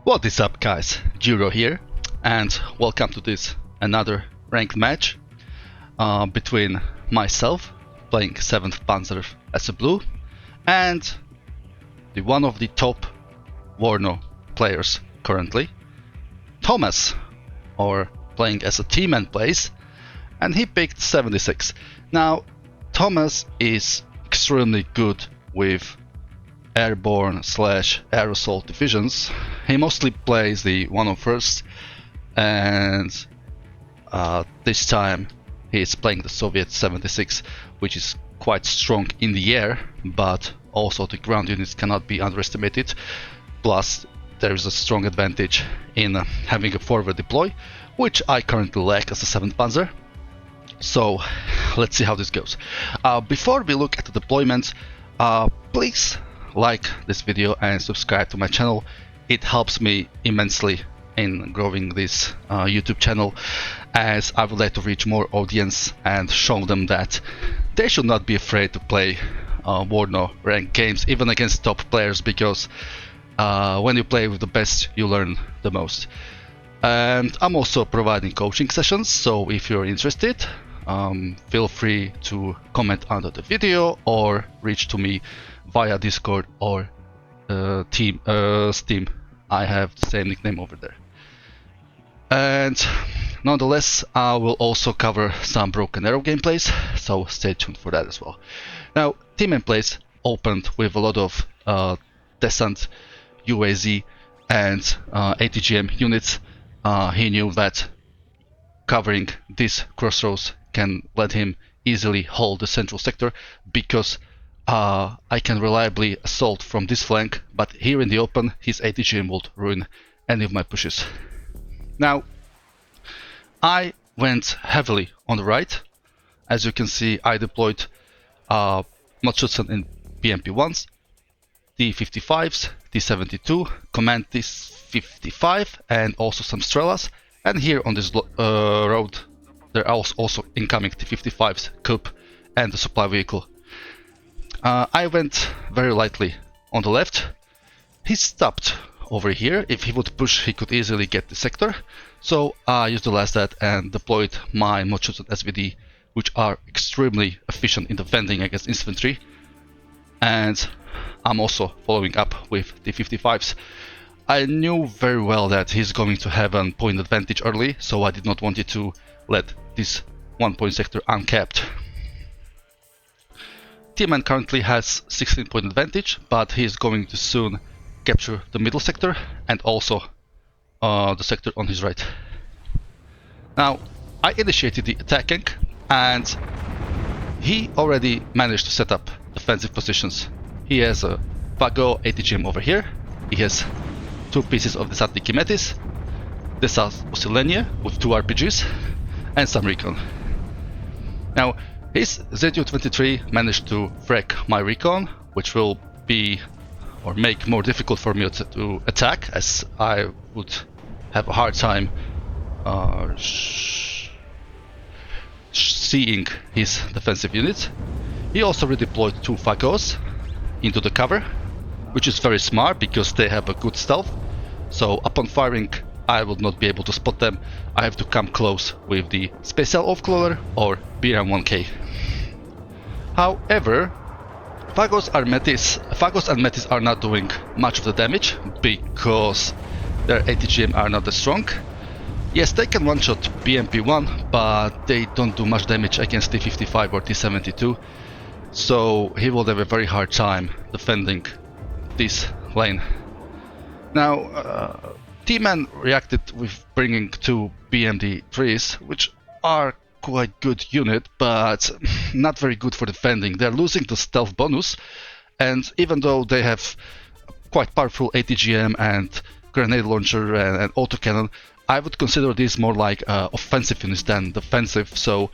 What is up, guys? Duro here, and welcome to this another ranked match between myself, playing 7th Panzer as a blue, and one of the top Warno players currently, Thomas, or playing as a team and plays, and he picked 76. Now, Thomas is extremely good with airborne / air assault divisions. He mostly plays the 101st, and this time he is playing the Soviet 76, which is quite strong in the air, but also the ground units cannot be underestimated. Plus, there is a strong advantage in having a forward deploy, which I currently lack as a 7th Panzer. So let's see how this goes. Before we look at the deployment, please like this video and subscribe to my channel. It helps me immensely in growing this YouTube channel, as I would like to reach more audience and show them that they should not be afraid to play Warno ranked games, even against top players, because when you play with the best, you learn the most. And I'm also providing coaching sessions, so if you're interested, feel free to comment under the video or reach to me via Discord or Steam. I have the same nickname over there. And nonetheless, I will also cover some Broken Arrow gameplays, so stay tuned for that as well. Now, team and plays opened with a lot of Descent, UAZ and ATGM units. He knew that covering these crossroads can let him easily hold the central sector, because I can reliably assault from this flank, but here in the open his ATGM would ruin any of my pushes. Now, I went heavily on the right. As you can see, I deployed Machutsan in BMP-1s, T-55s, T-72, Command T-55, and also some Strelas. And here on this road there are also incoming T-55s, Coup, and the supply vehicle. I went very lightly on the left. He stopped over here. If he would push, he could easily get the sector. So I used the last that and deployed my Machutsan SVD, which are extremely efficient in defending against infantry. And I'm also following up with the 55s. I knew very well that he's going to have a point advantage early, so I did not want it to let this 1 point sector uncapped. T-Man currently has 16 point advantage, but he is going to soon capture the middle sector and also the sector on his right. Now, I initiated the attacking, and he already managed to set up defensive positions. He has a Vago ATGM over here. He has 2 pieces of the Satniki Metis, the South Osilenia with 2 RPGs, and some recon. Now, his ZU-23 managed to wreck my recon, which will be or make more difficult for me to attack, as I would have a hard time seeing his defensive units. He also redeployed 2 Fagos into the cover, which is very smart because they have a good stealth. So upon firing, I will not be able to spot them. I have to come close with the Special Overcloller or BRM-1K. However, Fagos and Metis are not doing much of the damage because their ATGM are not as strong. Yes, they can one-shot BMP-1, but they don't do much damage against T-55 or T-72. So he will have a very hard time defending this lane. Now, T-Man reacted with bringing 2 BMD-3s, which are quite good unit, but not very good for defending. They're losing the stealth bonus, and even though they have quite powerful ATGM and grenade launcher and autocannon, I would consider these more like offensive units than defensive. So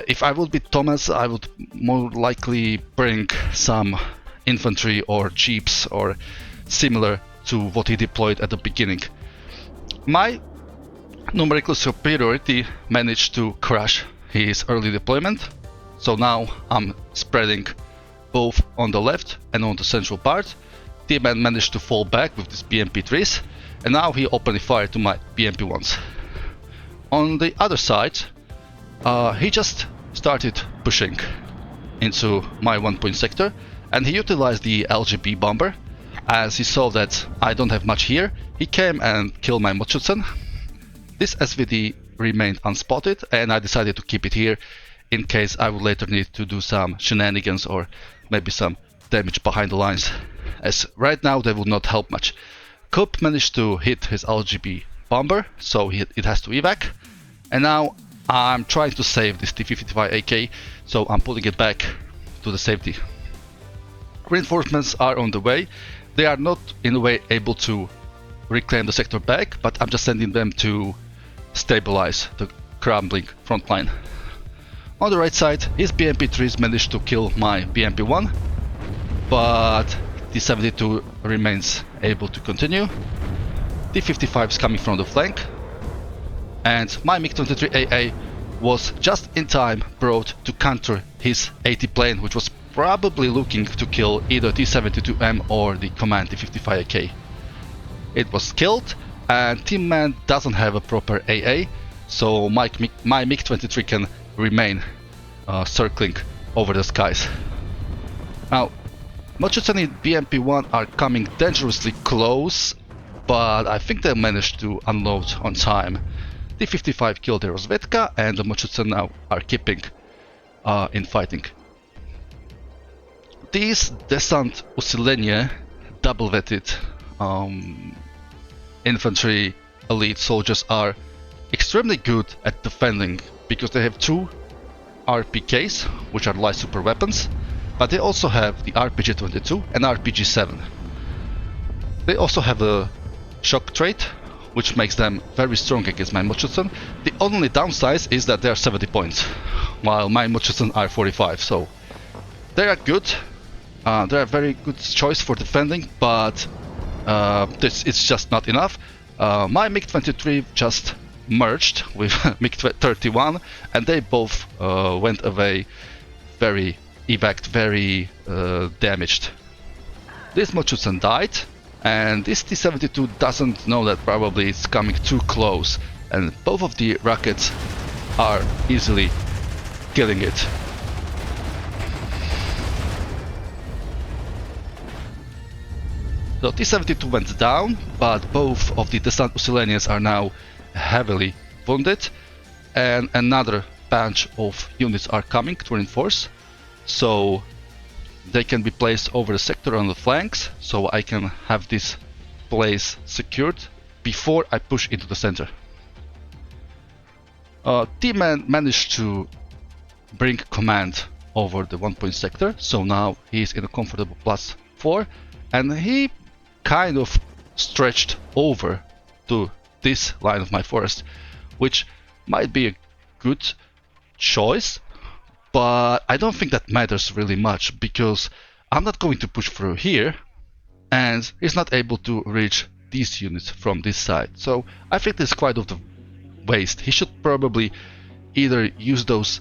if I would be Thomas, I would more likely bring some infantry or jeeps or similar to what he deployed at the beginning. My numerical superiority managed to crush his early deployment, so now I'm spreading both on the left and on the central part. T-Man managed to fall back with these BMP-3s, and now he openly fired to my BMP-1s. On the other side, he just started pushing into my 1-point sector, and he utilized the LGB bomber. As he saw that I don't have much here, he came and killed my Mochutsen. This SVD remained unspotted, and I decided to keep it here in case I would later need to do some shenanigans or maybe some damage behind the lines, as right now they would not help much. Coop managed to hit his LGB bomber, so it has to evac, and now I'm trying to save this T-55 AK, so I'm pulling it back to the safety. Reinforcements are on the way. They are not in a way able to reclaim the sector back, but I'm just sending them to stabilize the crumbling front line. On the right side, his BMP-3s managed to kill my BMP-1, but T-72 remains able to continue. T-55 is coming from the flank, and my MiG-23 AA was just in time brought to counter his AT plane, which was probably looking to kill either T-72M or the command T-55 AK. It was killed, and Team Man doesn't have a proper AA, so my MiG-23 can remain circling over the skies. Now, Mochutsen and BMP-1 are coming dangerously close, but I think they managed to unload on time. T-55 killed DuroSVK, and the Mochutsen now are keeping in fighting. These Desant Usilenie double-vetted infantry elite soldiers are extremely good at defending because they have two RPKs, which are light super weapons, but they also have the RPG-22 and RPG-7. They also have a shock trait, which makes them very strong against my Mochutsen. The only downside is that they are 70 points, while my Mochutsen are 45, so they are good. They are a very good choice for defending, but it's just not enough. My MiG-23 just merged with MiG-31, and they both went away very evac, very damaged. This Mochutsen died, and this T-72 doesn't know that probably it's coming too close, and both of the rockets are easily killing it. So T-72 went down, but both of the Desant Usilenians are now heavily wounded, and another bunch of units are coming to reinforce, so they can be placed over the sector on the flanks, so I can have this place secured before I push into the center. T-Man managed to bring command over the 1-point sector, so now he's in a comfortable +4, and he kind of stretched over to this line of my forest, which might be a good choice, but I don't think that matters really much because I'm not going to push through here, and he's not able to reach these units from this side. So I think this is quite of the waste. He should probably either use those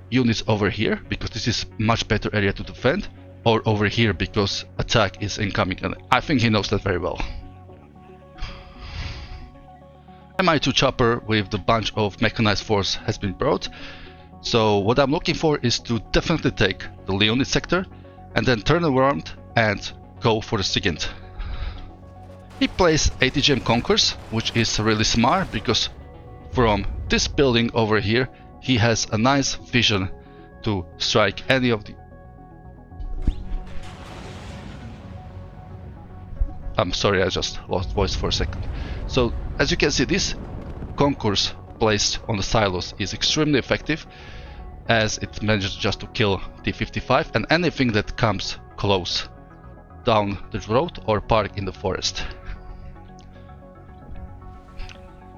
units over here, because this is much better area to defend, or over here because attack is incoming, and I think he knows that very well. Mi-2 chopper with the bunch of mechanized force has been brought, so what I'm looking for is to definitely take the Leonid sector and then turn around and go for the SIGINT. He plays ATGM Conquers, which is really smart because from this building over here he has a nice vision to strike any of the... I'm sorry, I just lost voice for a second. So as you can see, this Concourse placed on the silos is extremely effective, as it manages just to kill T-55 and anything that comes close down the road or park in the forest.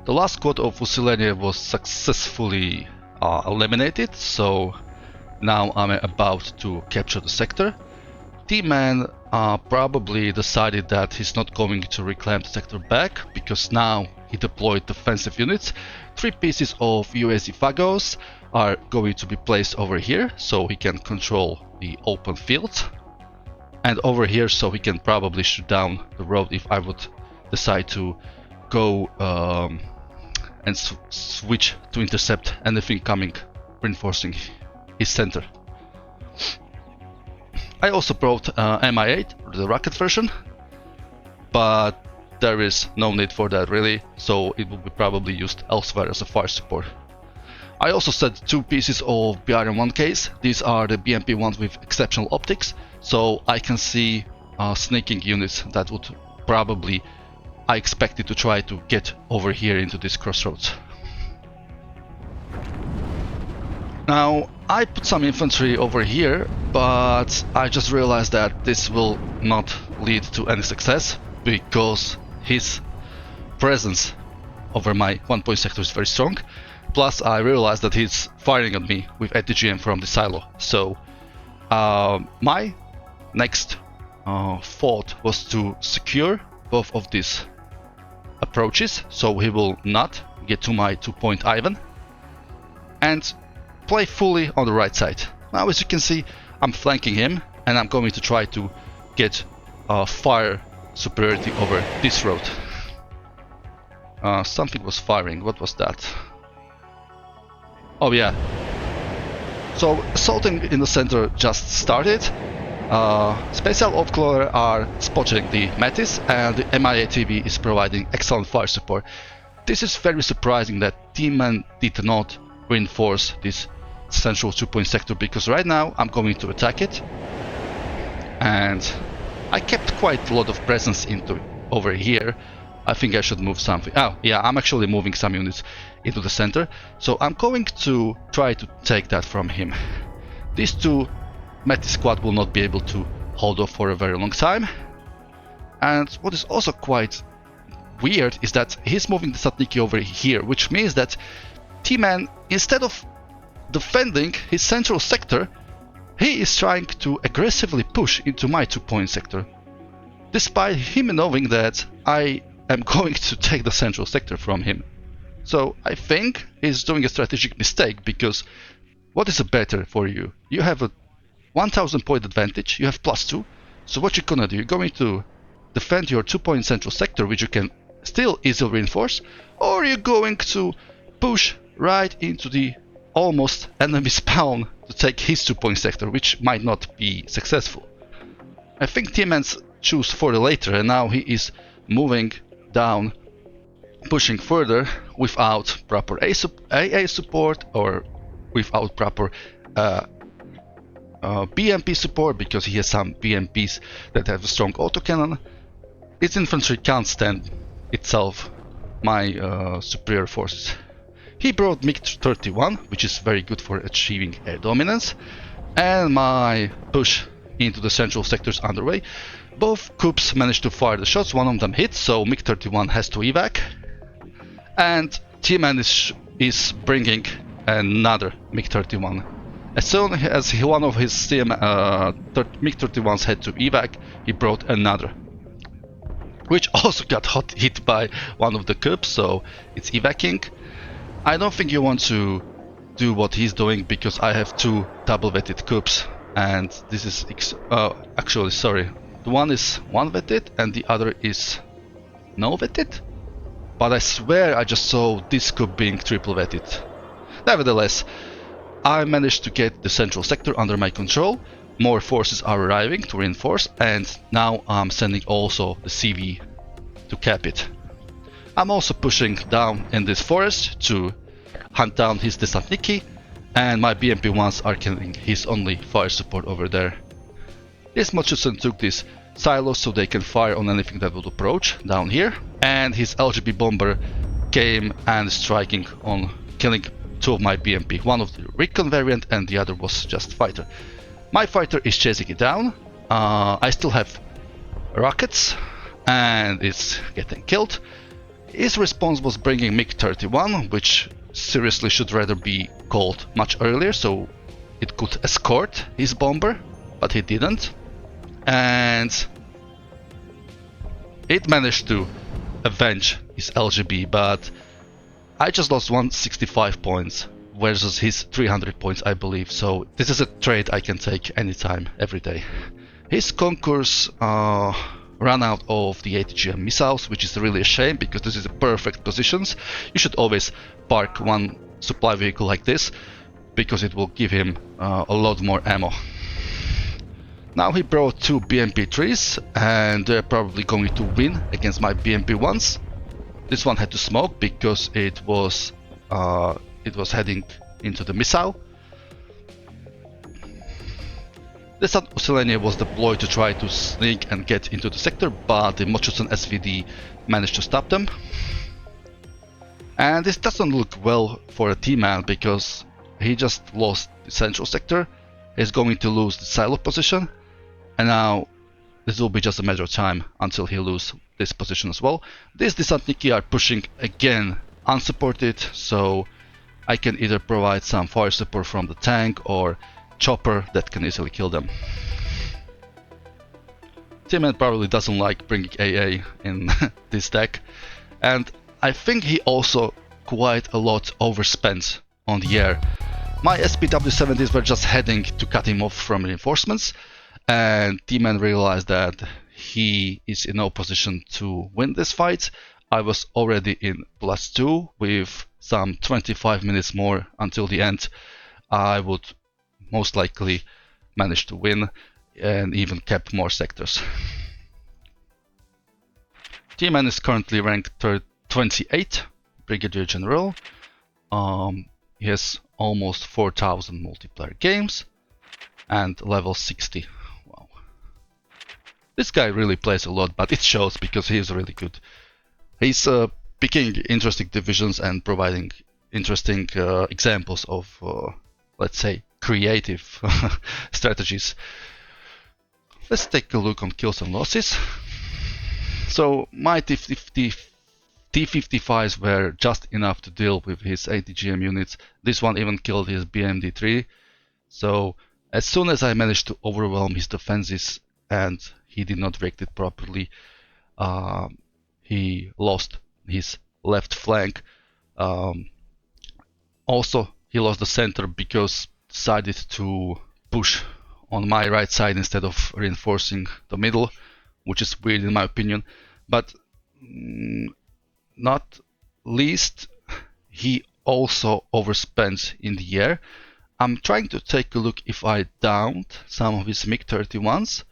The last squad of Usilenie was successfully eliminated, so now I'm about to capture the sector. T-Man probably decided that he's not going to reclaim the sector back, because now he deployed defensive units. 3 pieces of UAZ Fagos are going to be placed over here, so he can control the open field, and over here so he can probably shoot down the road if I would decide to go and switch to intercept anything coming, reinforcing his center. I also brought Mi-8, the rocket version, but there is no need for that really, so it will be probably used elsewhere as a fire support. I also set 2 pieces of BRM1 case. These are the BMP ones with exceptional optics, so I can see sneaking units that would probably, I expected to try to get over here into this crossroads. Now, I put some infantry over here, but I just realized that this will not lead to any success because his presence over my 1-point sector is very strong. Plus, I realized that he's firing at me with ATGM from the silo. So, my next thought was to secure both of these approaches, so he will not get to my 2-point Ivan, and play fully on the right side. Now, as you can see, I'm flanking him, and I'm going to try to get fire superiority over this road. Something was firing. What was that? Oh yeah. So assaulting in the center just started. Special Overclocker are spotting the Metis, and the MIA-TV is providing excellent fire support. This is very surprising that Teamman did not reinforce this central 2-point sector, because right now I'm going to attack it, and I kept quite a lot of presence into over here. I think I should move something. Oh yeah, I'm actually moving some units into the center, so I'm going to try to take that from him. These 2 Metis squad will not be able to hold off for a very long time, and what is also quite weird is that he's moving the Satniki over here, which means that T-Man, instead of defending his central sector, he is trying to aggressively push into my 2-point sector, despite him knowing that I am going to take the central sector from him. So I think he's doing a strategic mistake, because what is better for you? You have a 1000 point advantage, you have +2, so what you're gonna do? You're going to defend your 2-point central sector, which you can still easily reinforce, or you're going to push right into the almost enemy spawn to take his 2-point sector, which might not be successful. I think T-Man's choose for the later, and now he is moving down, pushing further without proper AA support, or without proper BMP support, because he has some BMPs that have a strong autocannon. Its infantry can't stand itself my superior forces. He brought MiG-31, which is very good for achieving air dominance, and my push into the central sectors underway. Both coups managed to fire the shots, one of them hit, so MiG-31 has to evac, and T-Man is bringing another MiG-31. As soon as one of his MiG-31s had to evac, he brought another, which also got hit by one of the coups, so it's evacing. I don't think you want to do what he's doing, because I have 2 double-vetted coups, and this is actually, sorry, the one is 1-vetted and the other is no-vetted, but I swear I just saw this coup being triple-vetted. Nevertheless, I managed to get the central sector under my control. More forces are arriving to reinforce, and now I'm sending also the CV to cap it. I'm also pushing down in this forest to hunt down his Desantniki, and my BMP-1s are killing his only fire support over there. This Machusen took these silos so they can fire on anything that would approach down here, and his LGB bomber came and striking on killing 2 of my BMP, one of the recon variant and the other was just fighter. My fighter is chasing it down. I still have rockets and it's getting killed. His response was bringing MiG-31, which seriously should rather be called much earlier so it could escort his bomber, but he didn't, and it managed to avenge his LGB, but I just lost 165 points versus his 300 points, I believe, so this is a trade I can take anytime, every day. His concourse run out of the ATGM missiles, which is really a shame because this is a perfect positions. You should always park one supply vehicle like this because it will give him a lot more ammo. Now he brought 2 BMP3s and they're probably going to win against my BMP1s. This one had to smoke because it was heading into the missile. The Sun Usilenia was deployed to try to sneak and get into the sector, but the Mochusen SVD managed to stop them. And this doesn't look well for a T-Man because he just lost the central sector, he's going to lose the silo position, and now this will be just a matter of time until he loses this position as well. These Desantniki are pushing again unsupported, so I can either provide some fire support from the tank or chopper that can easily kill them. T-Man probably doesn't like bringing AA in this deck, and I think he also quite a lot overspent on the air. My SPW-70s were just heading to cut him off from reinforcements, and T-Man realized that he is in no position to win this fight. I was already in +2 with some 25 minutes more until the end. I would most likely manage to win and even kept more sectors. T-Man is currently ranked 28, Brigadier General. He has almost 4,000 multiplayer games and level 60. Wow. This guy really plays a lot, but it shows because he is really good. He's picking interesting divisions and providing interesting examples of, let's say, creative strategies. Let's take a look on kills and losses. So my T-55s were just enough to deal with his ATGM units. This one even killed his BMD-3. So as soon as I managed to overwhelm his defenses and he did not react it properly, he lost his left flank. Also, he lost the center because decided to push on my right side instead of reinforcing the middle, which is weird in my opinion. But not least, he also overspent in the air. I'm trying to take a look if I downed some of his MiG-31s,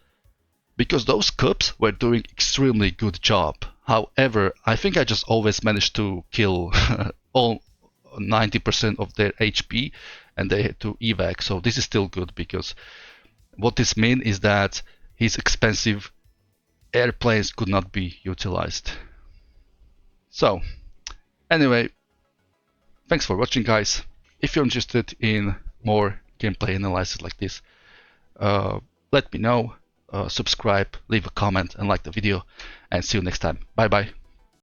because those Cups were doing extremely good job. However, I think I just always managed to kill all 90% of their HP and they had to evac, so this is still good, because what this means is that his expensive airplanes could not be utilized. So anyway, thanks for watching, guys. If you're interested in more gameplay analysis like this, let me know, subscribe, leave a comment and like the video, and see you next time. Bye bye.